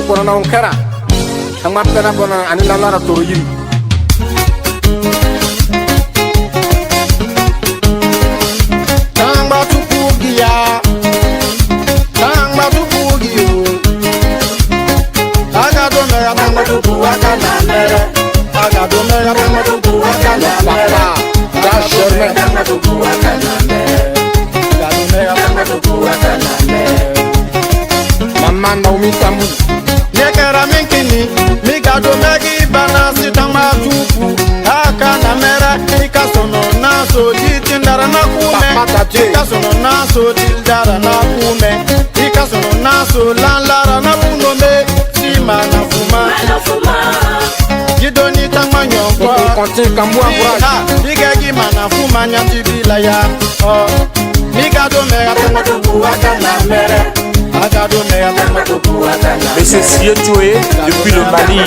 kono na onkara angma pena bona anila lara toro yiri tangba tupugia agado mera tangba tupu akana mere agado mera tangba tupu akana mere da sherme tangba tupu akana mere agado mera tangba tupu akana mere mama Naomi Tambu nekera minkini migado megi banasi tangba tupu akana mere ikasono naso jitindara na kume ikasono naso tildara na kume ikasono naso lanlara na kunome sima na fuma jidoni tangma nyonko kontin kambua courage bigegi mana fuma nyati bilaya oh migado mera tangma tupu akana mere agado mera tangma tupu akana Monsieur Sietoué depuis le Mali.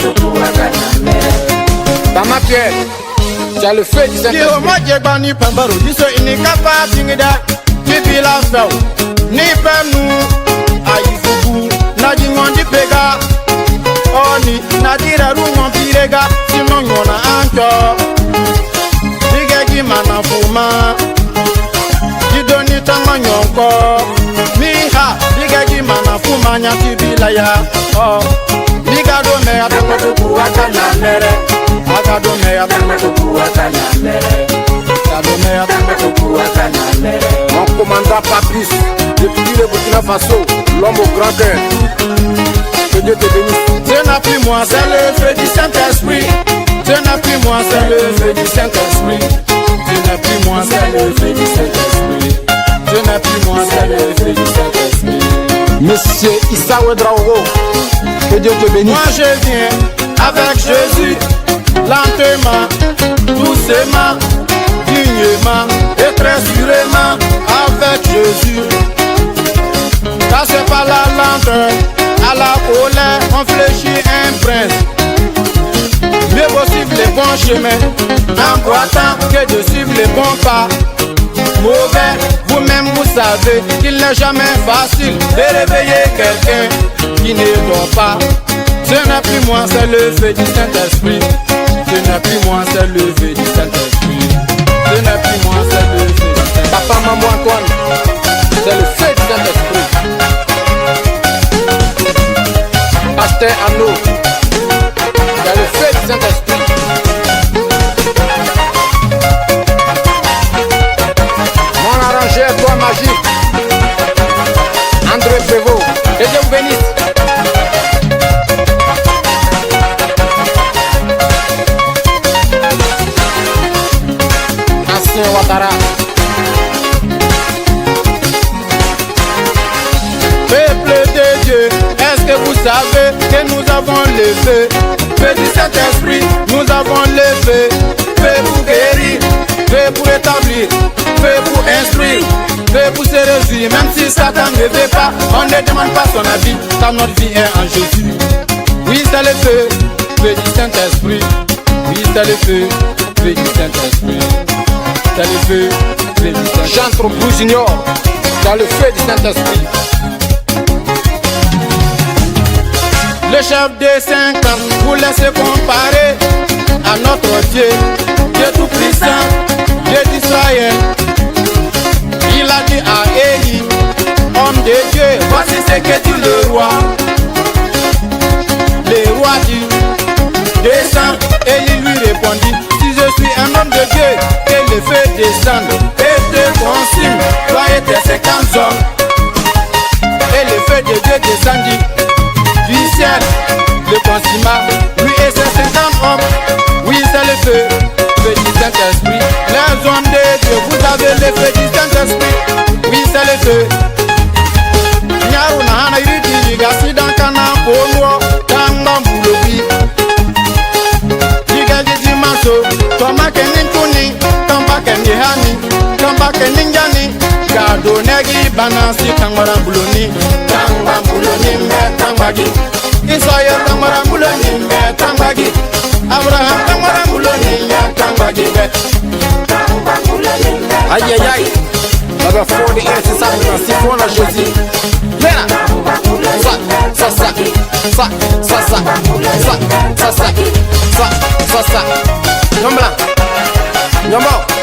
Tama Pierre, tu as le feu du Saint-Esprit. Yo moje bani pambaro diso inikapa tingida kibila feu ni penu ayifugu na jingondi pega oni na dira rungo pirega sino nyona ancho bigegi mana fuma jidoni tangma nyonko miha bigegi mana fuma nyati bilaya oh migado mera tangma tupu akana mere agado mera tangma tupu akana mere agado mera tangma tupu akana mere Mon commandant Patrice depuis le Burkina Faso, l'homme au grand cœur. Que Dieu te bénisse. Ce n'a plus moi, c'est le feu du Saint-Esprit. Ce n'a plus moi, c'est le feu du Saint-Esprit. Ce n'a plus moi, c'est le feu du Saint-Esprit. Ce n'a plus moi, c'est le feu du Saint-Esprit. Monsieur Issa Ouedraogo, que Dieu te bénisse. Moi je viens avec Jésus, lentement, doucement, dignement et très sûrement avec Jésus. Car c'est pas la lenteur, à la colère, on fléchit un prince. Mieux vaut suivre les bons chemins, en boitant que de suivre les bons pas. Mauvais, vous-même vous savez qu'il n'est jamais facile de réveiller quelqu'un qui ne dort pas. Ce n'est plus moi, c'est le feu du Saint-Esprit. Ce n'est plus moi, c'est le feu du Saint-Esprit. Ce n'est plus moi, c'est le feu du Saint-Esprit. Papa, maman Antoine, c'est le feu du Saint-Esprit. Pasteur Arnaud, c'est le feu du Saint-Esprit. Mon arrangeur, toi magique, André Prévost, que Dieu vous bénisse. Ancien Ouattara. Peuple de Dieu, est-ce que vous savez que nous avons le feu? Feu du Saint-Esprit, nous avons le feu. Feu pour guérir, feu pour établir, feu pour instruire, feu pour se réjouir. Même si Satan ne veut pas, on ne demande pas son avis, car notre vie est en Jésus. Oui, c'est le feu, feu du Saint-Esprit. Oui, c'est le feu, feu du Saint-Esprit. C'est le feu, feu du Saint-Esprit. Jean Troplou Junior, dans le feu du Saint-Esprit. Le chef des 50 vous laisse comparer à notre Dieu, Dieu tout-puissant, Dieu d'Israël. Il a dit à Élie, homme de Dieu, voici ce que dit le roi. Le roi dit, descends. Élie lui répondit, si je suis un homme de Dieu, que le feu descende et te consume, toi et tes 50 hommes. Et le feu de Dieu descendit du ciel, le consuma, lui et ses 50 hommes. Oui, c'est le feu, feu du Saint-Esprit. Les hommes de Dieu, vous avez le feu du Saint-Esprit. Oui, c'est le feu. Nyaru na hana iriti gasi dankana polo tamba mbulobi. Diga jiji maso, toma kenin kuni, tamba keni hani, tamba kenin jani. Gado negi banasi tangwara buloni, tangwa buloni me tangwagi. Israel tangwara buloni me tangwagi. Abraham tangwara buloni ya tangwagi be. Aïe aïe aïe. Ça va fondre et c'est ça, c'est pour la Jésus. Mena, ça. Nyamba.